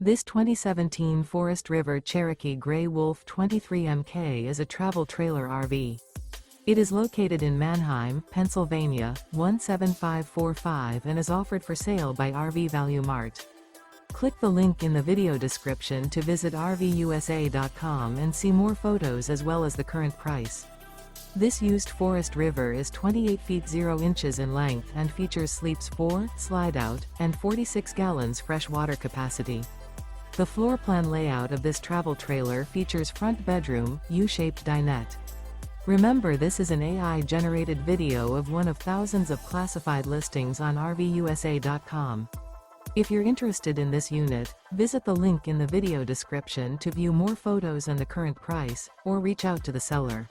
This 2017 Forest River Cherokee Grey Wolf 23MK is a travel trailer RV. It is located in Manheim, Pennsylvania, 17545 and is offered for sale by RV Value Mart. Click the link in the video description to visit RVUSA.com and see more photos as well as the current price. This used Forest River is 28 feet 0 inches in length and features sleeps 4, Slideout, and 46 gallons fresh water capacity. The floor plan layout of this travel trailer features front bedroom, U-shaped dinette. Remember, this is an AI-generated video of one of thousands of classified listings on RVUSA.com. If you're interested in this unit, visit the link in the video description to view more photos and the current price, or reach out to the seller.